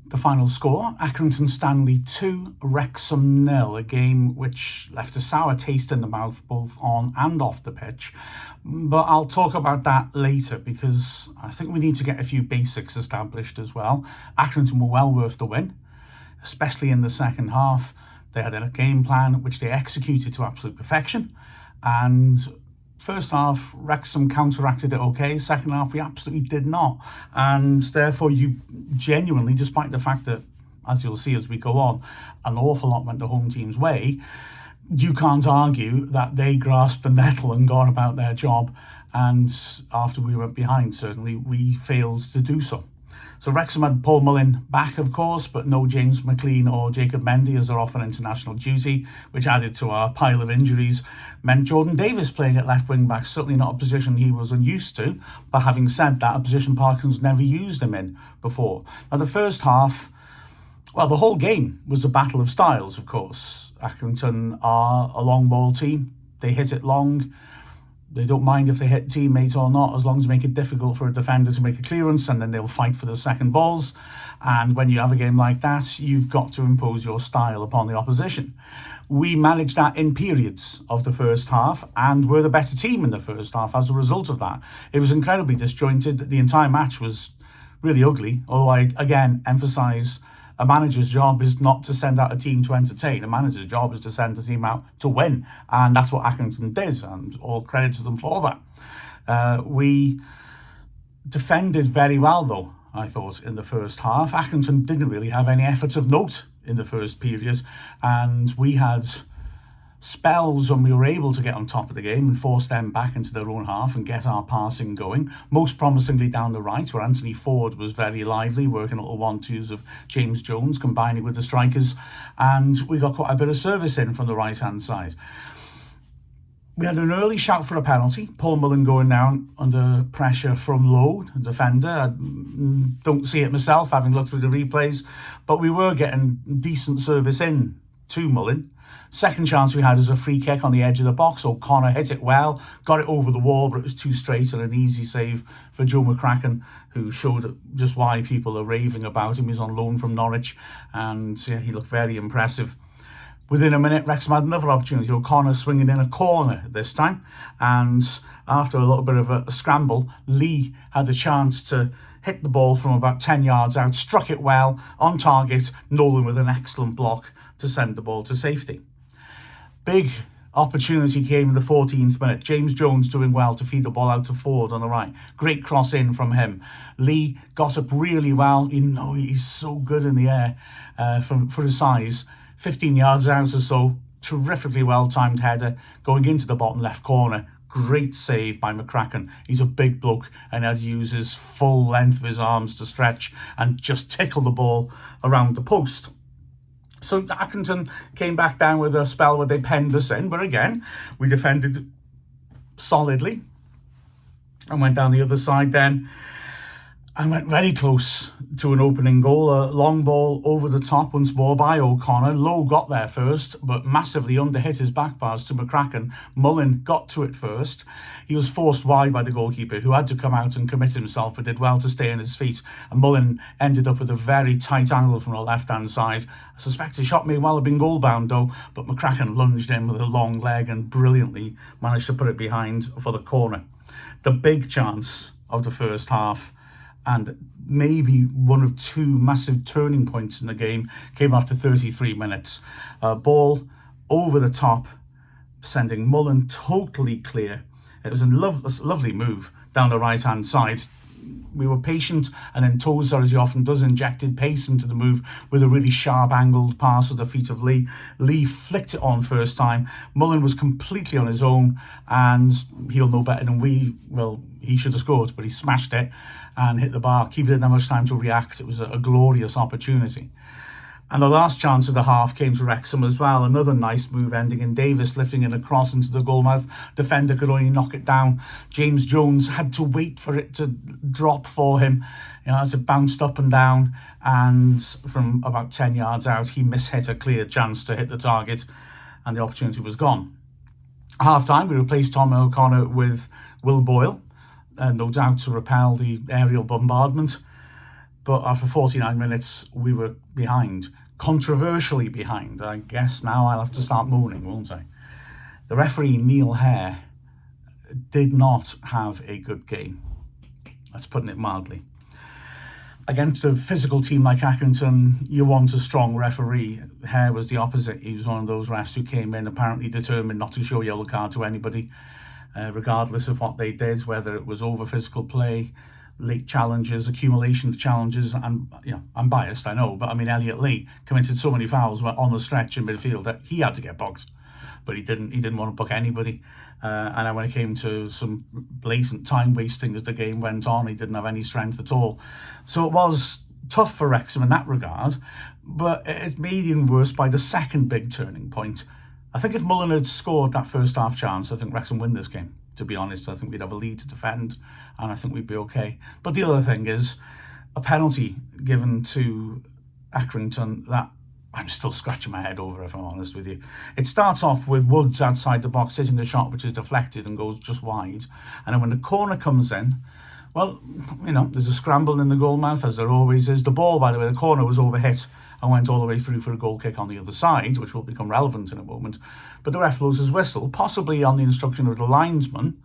The final score, Accrington Stanley 2, Wrexham 0, a game which left a sour taste in the mouth both on and off the pitch. But I'll talk about that later because I think we need to get a few basics established as well. Accrington were well worth the win, especially in the second half. They had a game plan which they executed to absolute perfection, and first half, Wrexham counteracted it okay. Second half, we absolutely did not. And therefore, you genuinely, despite the fact that, as you'll see as we go on, an awful lot went the home team's way, you can't argue that they grasped the nettle and gone about their job. And after we went behind, certainly, we failed to do so. So Wrexham had Paul Mullin back, of course, but no James McLean or Jacob Mendy as they're off on international duty, which added to our pile of injuries. Meant Jordan Davis playing at left wing back, certainly not a position he was unused to. But having said that, a position Parkinson's never used him in before. Now, the first half, well, the whole game was a battle of styles, of course. Accrington are a long ball team. They hit it long. They don't mind if they hit teammates or not, as long as they make it difficult for a defender to make a clearance, and then they'll fight for the second balls. And when you have a game like that, you've got to impose your style upon the opposition. We managed that in periods of the first half, and were the better team in the first half as a result of that. It was incredibly disjointed. The entire match was really ugly, although I, again, emphasise a manager's job is not to send out a team to entertain. A manager's job is to send a team out to win. And that's what Accrington did, and all credit to them for that. We defended very well, though, I thought, in the first half. Accrington didn't really have any effort of note in the first period, and we had spells when we were able to get on top of the game and force them back into their own half and get our passing going, most promisingly down the right, where Anthony Ford was very lively, working little 1-2s of James Jones, combining with the strikers, and we got quite a bit of service in from the right-hand side. We had an early shout for a penalty, Paul Mullin going down under pressure from Lowe, the defender. I don't see it myself, having looked through the replays, but we were getting decent service in to Mullin. Second chance we had is a free kick on the edge of the box. O'Connor hit it well, got it over the wall, but it was too straight and an easy save for Joe McCracken, who showed just why people are raving about him. He's on loan from Norwich, and he looked very impressive. Within a minute, Wrexham had another opportunity. O'Connor swinging in a corner this time, and after a little bit of a scramble, Lee had a chance to hit the ball from about 10 yards out, struck it well, on target, Nolan with an excellent block to send the ball to safety. Big opportunity came in the 14th minute. James Jones doing well to feed the ball out to Ford on the right. Great cross in from him. Lee got up really well. You know, he's so good in the air for his size. 15 yards out or so. Terrifically well-timed header going into the bottom left corner. Great save by McCracken. He's a big bloke and has used his full length of his arms to stretch and just tickle the ball around the post. So Accrington came back down with a spell where they penned us in, but again, we defended solidly and went down the other side then and went very close to an opening goal. A long ball over the top once more by O'Connor. Lowe got there first, but massively underhit his back pass to McCracken. Mullin got to it first. He was forced wide by the goalkeeper, who had to come out and commit himself, but did well to stay on his feet. And Mullin ended up with a very tight angle from the left-hand side. I suspect his shot may well have been goal-bound, though, but McCracken lunged in with a long leg and brilliantly managed to put it behind for the corner. The big chance of the first half, and maybe one of two massive turning points in the game, came after 33 minutes. Ball over the top, sending Mullin totally clear. It was a lovely move down the right-hand side. We were patient, and then Tozer, as he often does, injected pace into the move with a really sharp angled pass at the feet of Lee. Lee flicked it on first time. Mullin was completely on his own, and he'll know better than we. Well, he should have scored, but he smashed it and hit the bar. Keeper didn't have much time to react. It was a glorious opportunity. And the last chance of the half came to Wrexham as well. Another nice move ending in Davis lifting in a cross into the goalmouth. Defender could only knock it down. James Jones had to wait for it to drop for him, as it bounced up and down. And from about 10 yards out, he mishit a clear chance to hit the target, and the opportunity was gone. At half-time, we replaced Tom O'Connor with Will Boyle, no doubt to repel the aerial bombardment. But after 49 minutes, we were behind. Controversially behind. I guess now I'll have to start moaning, won't I? The referee, Neil Hare, did not have a good game. That's putting it mildly. Against a physical team like Accrington, you want a strong referee. Hare was the opposite. He was one of those refs who came in apparently determined not to show a yellow card to anybody, regardless of what they did, whether it was over physical play, late challenges, accumulation of challenges. And I'm biased, I know, but I mean, Elliot Lee committed so many fouls on the stretch in midfield that he had to get booked, but he didn't want to book anybody. And then when it came to some blatant time wasting as the game went on, he didn't have any strength at all. So it was tough for Wrexham in that regard, but it's made even worse by the second big turning point. I think if Mullen had scored that first half chance, I think Wrexham win this game. To be honest, I think we'd have a lead to defend, and I think we'd be okay. But the other thing is a penalty given to Accrington that I'm still scratching my head over, if I'm honest with you. It starts off with Woods outside the box hitting the shot, which is deflected and goes just wide. And then when the corner comes in, well, there's a scramble in the goal mouth, as there always is. The ball, by the way, the corner was overhit and went all the way through for a goal kick on the other side, which will become relevant in a moment. But the ref blows his whistle, possibly on the instruction of the linesman,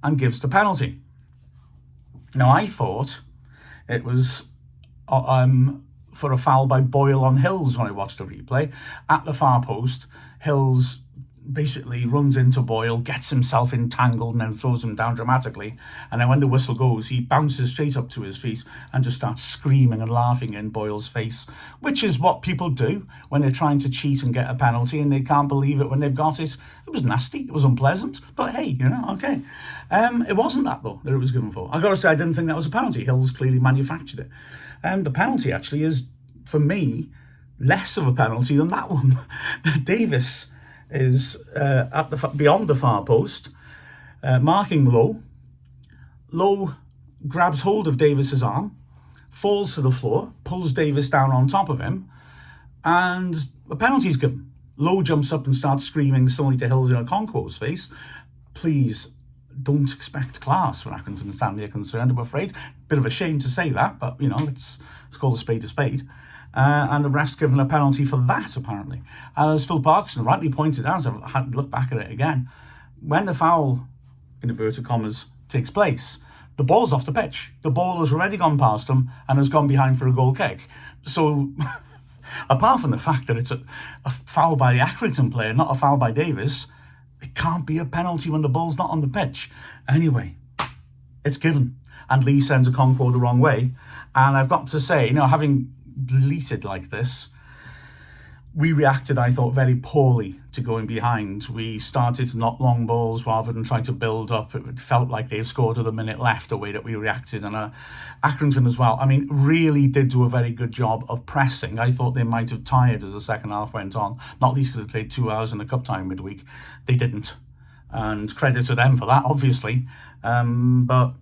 and gives the penalty. Now, I thought it was for a foul by Boyle on Hills when I watched the replay. At the far post, Hills basically runs into Boyle, gets himself entangled and then throws him down dramatically. And then when the whistle goes, he bounces straight up to his feet and just starts screaming and laughing in Boyle's face, which is what people do when they're trying to cheat and get a penalty and they can't believe it when they've got it. It was nasty, it was unpleasant, but hey, okay. It wasn't that, though, that it was given for. I got to say, I didn't think that was a penalty. Hills clearly manufactured it. And the penalty actually is, for me, less of a penalty than that one. Davis is beyond the far post, marking Lowe. Lowe grabs hold of Davis's arm, falls to the floor, pulls Davis down on top of him, and a penalty is given. Lowe jumps up and starts screaming suddenly to Hills in a Okonkwo's face. Please don't expect class when Accrington and Stanley are concerned, I'm afraid. Bit of a shame to say that, but let's call a spade a spade. And the ref's given a penalty for that, apparently. As Phil Parkinson rightly pointed out, I've had to look back at it again, when the foul, in inverted commas, takes place, the ball's off the pitch. The ball has already gone past him and has gone behind for a goal kick. So, apart from the fact that it's a foul by the Accrington player, not a foul by Davis, it can't be a penalty when the ball's not on the pitch. Anyway, it's given. And Lee sends Okonkwo the wrong way. And I've got to say, having bleated like this, we reacted, I thought, very poorly to going behind. We started to knock long balls rather than try to build up. It felt like they scored with a minute left, the way that we reacted. And Accrington as well, really did do a very good job of pressing. I thought they might have tired as the second half went on, not least because they played 2 hours in the cup time midweek. They didn't. And credit to them for that, obviously. But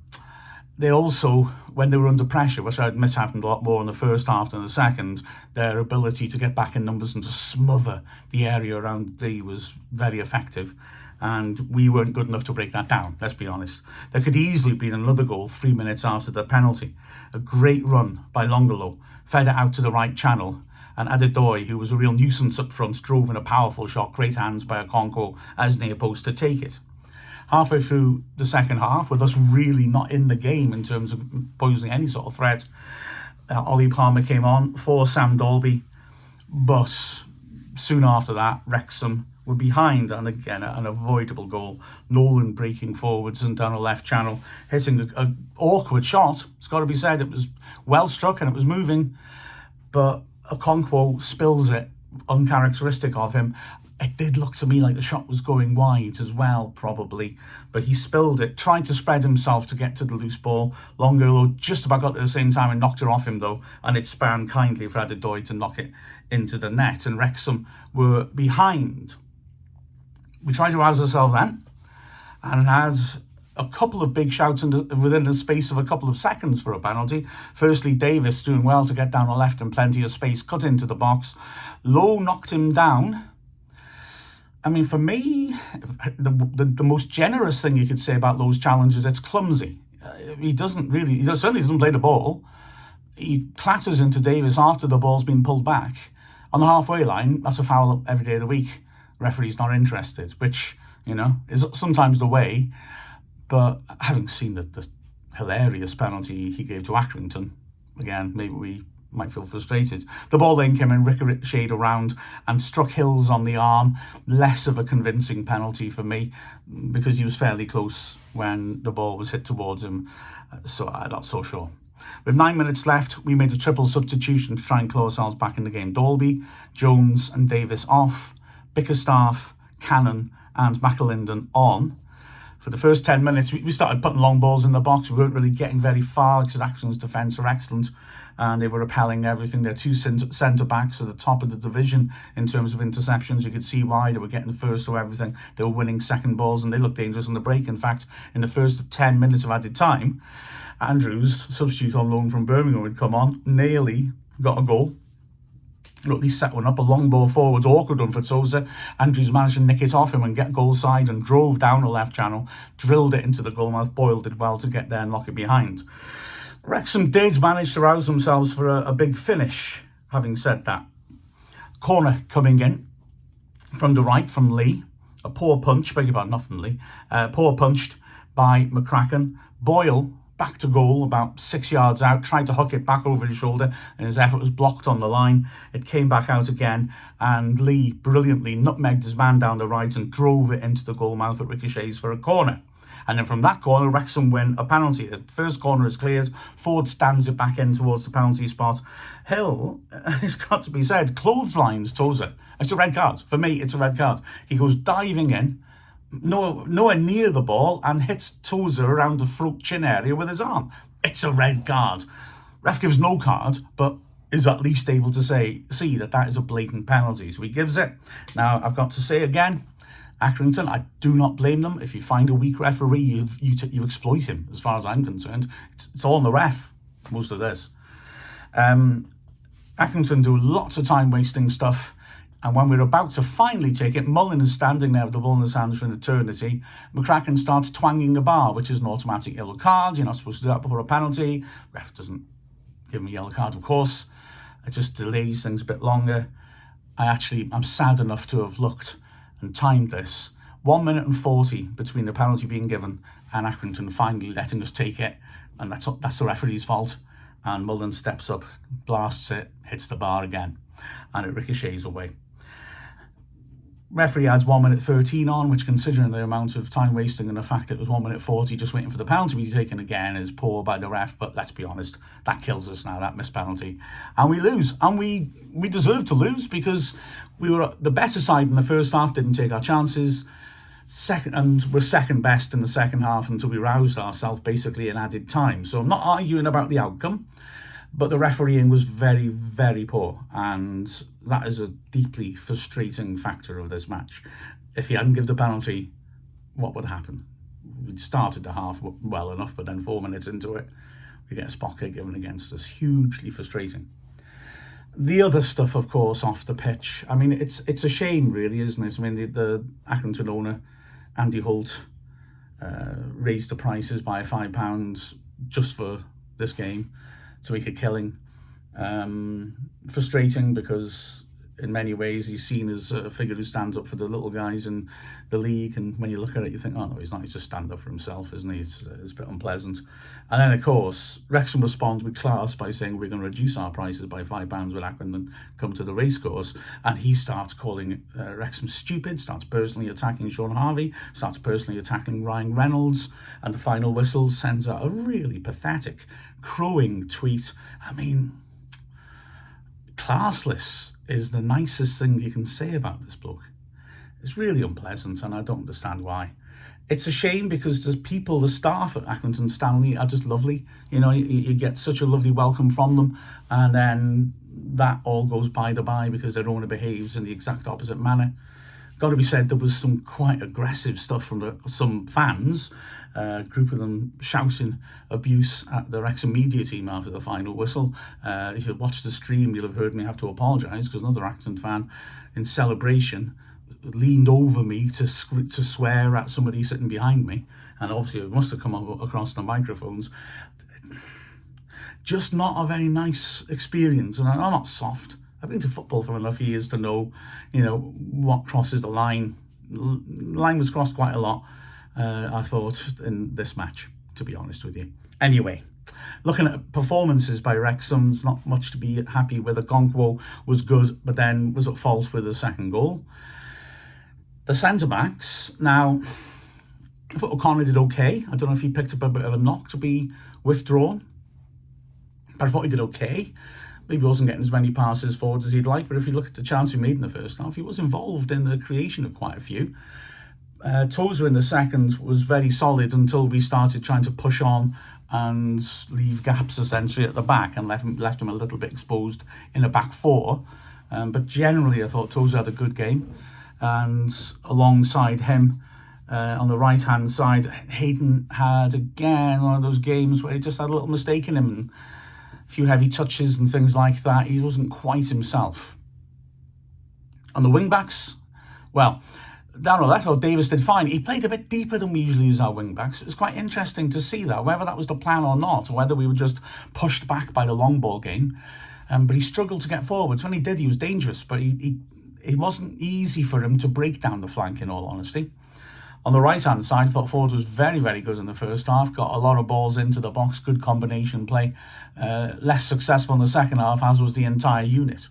they also, when they were under pressure, which I admit happened a lot more in the first half than the second, their ability to get back in numbers and to smother the area around D was very effective. And we weren't good enough to break that down, let's be honest. There could easily have been another goal 3 minutes after the penalty. A great run by Longolo, fed it out to the right channel, and Adedoy, who was a real nuisance up front, drove in a powerful shot, great hands by Okonkwo as near post to take it. Halfway through the second half, with us really not in the game in terms of posing any sort of threat, Ollie Palmer came on for Sam Dalby, but soon after that, Wrexham were behind, and again, an avoidable goal. Nolan breaking forwards and down a left channel, hitting an awkward shot. It's got to be said, it was well struck and it was moving, but Okonkwo spills it, uncharacteristic of him. It did look to me like the shot was going wide as well, probably. But he spilled it, tried to spread himself to get to the loose ball. Longolo just about got there at the same time and knocked her off him, though. And it spanned kindly for Adedoy to knock it into the net. And Wrexham were behind. We tried to rouse ourselves then. And had a couple of big shouts within the space of a couple of seconds for a penalty. Firstly, Davis doing well to get down the left and plenty of space, cut into the box. Lowe knocked him down. For me, the most generous thing you could say about Lowe's challenges, it's clumsy. He certainly doesn't play the ball. he clatters into Davis after the ball's been pulled back on the halfway line. That's a foul every day of the week. Referee's not interested, which, is sometimes the way. But having seen the hilarious penalty he gave to Accrington, again, maybe we might feel frustrated. The ball then came in, ricocheted around and struck Hills on the arm. Less of a convincing penalty for me, because he was fairly close when the ball was hit towards him. So I'm not so sure. With 9 minutes left, we made a triple substitution to try and claw ourselves back in the game. Dolby, Jones and Davis off, Bickerstaff, Cannon and McAlinden on. For the first 10 minutes, we started putting long balls in the box. We weren't really getting very far because Accrington's defence are excellent and they were repelling everything. They're two centre-backs at the top of the division in terms of interceptions. You could see why. They were getting first to everything. They were winning second balls and they looked dangerous on the break. In fact, in the first 10 minutes of added time, Andrews, substitute on loan from Birmingham, had come on, nearly got a goal. Or at least set one up. A long ball forwards, awkward one for Tozer. Andrews managed to nick it off him and get goal side and drove down the left channel, drilled it into the goalmouth. Boyle did well to get there and lock it behind. Wrexham did manage to rouse themselves for a big finish. Having said that, corner coming in from the right from Lee. A poor punch, beg your pardon, not from Lee. Poor punched by McCracken. Boyle back to goal about 6 yards out, tried to hook it back over his shoulder and his effort was blocked on the line. It came back out again and Lee brilliantly nutmegged his man down the right and drove it into the goal mouth that ricochets for a corner. And then from that corner, Wrexham win a penalty. The first corner is cleared. Ford stands it back in towards the penalty spot. Hill, it's got to be said, clotheslines Tozer. It's a red card. For me, it's a red card. He goes diving in, nowhere near the ball, and hits Tozer around the throat chin area with his arm. It's a red card. Ref gives no card, but is at least able to see that is a blatant penalty. So he gives it. Now, I've got to say again, Accrington, I do not blame them. If you find a weak referee, you exploit him, as far as I'm concerned. It's all on the ref, most of this. Accrington do lots of time-wasting stuff. And when we're about to finally take it, Mullin is standing there with the ball in his hands for an eternity. McCracken starts twanging a bar, which is an automatic yellow card. You're not supposed to do that before a penalty. Ref doesn't give him a yellow card, of course. It just delays things a bit longer. I'm sad enough to have looked and timed this. 1 minute and 40 between the penalty being given and Accrington finally letting us take it. And that's the referee's fault. And Mullin steps up, blasts it, hits the bar again, and it ricochets away. Referee adds 1 minute 13 on, which, considering the amount of time wasting and the fact it was 1 minute 40 just waiting for the penalty to be taken again, is poor by the ref. But let's be honest, that kills us now, that missed penalty. And we lose. And we deserve to lose because we were the better side in the first half, didn't take our chances. And we're second best in the second half until we roused ourselves basically in added time. So I'm not arguing about the outcome, but the refereeing was very, very poor, and that is a deeply frustrating factor of this match. If he hadn't given the penalty, what would happen? We'd started the half well enough, but then 4 minutes into it, we get a spot kick given against us. Hugely frustrating. The other stuff, of course, off the pitch. I mean, it's a shame, really, isn't it? I mean, the Accrington owner, Andy Holt, raised the prices by £5 just for this game to make a killing. Frustrating because in many ways he's seen as a figure who stands up for the little guys in the league, and when you look at it you think, oh no, he's not, he's just stand up for himself, isn't he? It's a bit unpleasant. And then of course Wrexham responds with class by saying we're going to reduce our prices by £5 when Accrington come to the racecourse, and he starts calling Wrexham stupid, starts personally attacking Sean Harvey, starts personally attacking Ryan Reynolds, and the final whistle sends out a really pathetic crowing tweet. I mean, classless is the nicest thing you can say about this bloke. It's really unpleasant, and I don't understand why. It's a shame because the staff at Accrington Stanley are just lovely. You know, you get such a lovely welcome from them, and then that all goes by the by because their owner behaves in the exact opposite manner. Got to be said, there was some quite aggressive stuff from some fans, a group of them shouting abuse at the Wrexham media team after the final whistle. If you watch the stream, you'll have heard me have to apologise because another Accrington fan, in celebration, leaned over me to swear at somebody sitting behind me, and obviously it must have come across the microphones. just not a very nice experience. And I'm not soft. I've been to football for enough years to know, what crosses the line. Line was crossed quite a lot, I thought, in this match, to be honest with you. Anyway, looking at performances by Wrexham, there's not much to be happy with. Okonkwo was good, but then was at fault with the second goal. The centre-backs, now, I thought O'Connor did okay. I don't know if he picked up a bit of a knock to be withdrawn, but I thought he did okay. Maybe he wasn't getting as many passes forward as he'd like, but if you look at the chance he made in the first half, he was involved in the creation of quite a few. Tozer in the second was very solid until we started trying to push on and leave gaps essentially at the back and left him a little bit exposed in a back four. But generally, I thought Tozer had a good game. And alongside him, on the right-hand side, Hayden had, again, one of those games where he just had a little mistake in him and a few heavy touches and things like that. He wasn't quite himself. On the wing-backs, well, down on the left, Davis did fine. He played a bit deeper than we usually use our wing-backs. It was quite interesting to see that, whether that was the plan or not, or whether we were just pushed back by the long ball game. But he struggled to get forwards. When he did, he was dangerous, but it wasn't easy for him to break down the flank, in all honesty. On the right-hand side, I thought Ford was very, very good in the first half. Got a lot of balls into the box, good combination play. Less successful in the second half, as was the entire unit.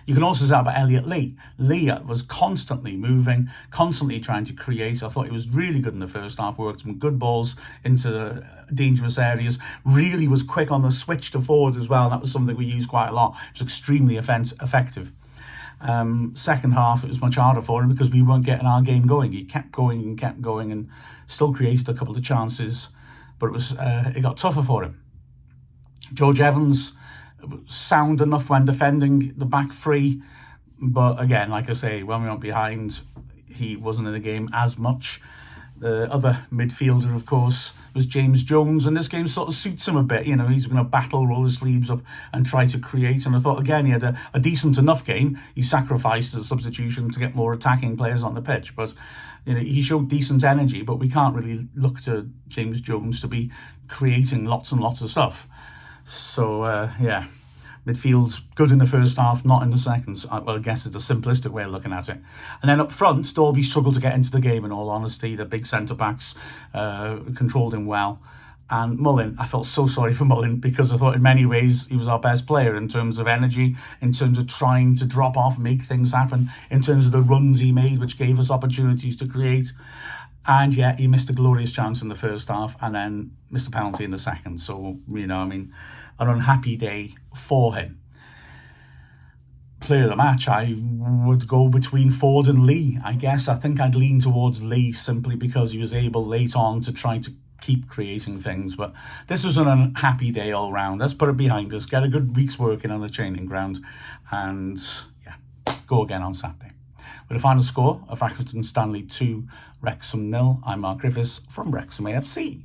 You can also say about Elliot Lee. Lee was constantly moving, constantly trying to create. I thought he was really good in the first half, worked some good balls into dangerous areas, really was quick on the switch to forward as well. That was something we used quite a lot. It was extremely effective. Second half, it was much harder for him because we weren't getting our game going. He kept going and still created a couple of chances, but it got tougher for him. George Evans, sound enough when defending the back three, but again, like I say, when we went behind, he wasn't in the game as much. The other midfielder, of course, was James Jones, and this game sort of suits him a bit. He's going to battle, roll his sleeves up and try to create. And I thought, again, he had a decent enough game. He sacrificed the substitution to get more attacking players on the pitch. But he showed decent energy, but we can't really look to James Jones to be creating lots and lots of stuff. So, midfield's good in the first half, not in the second. Well, I guess it's a simplistic way of looking at it. And then up front, Dalby struggled to get into the game, in all honesty. The big centre-backs controlled him well. And Mullin, I felt so sorry for Mullin because I thought in many ways he was our best player in terms of energy, in terms of trying to drop off, make things happen, in terms of the runs he made, which gave us opportunities to create. And yet he missed a glorious chance in the first half and then missed a penalty in the second. So, an unhappy day for him. Player of the match, I would go between Ford and Lee. I guess I think I'd lean towards Lee simply because he was able late on to try to keep creating things. But this was an unhappy day all round. Let's put it behind us, get a good week's working on the training ground, and go again on Saturday. With a final score of Accrington Stanley 2, Wrexham 0, I'm Mark Griffiths from Wrexham AFC.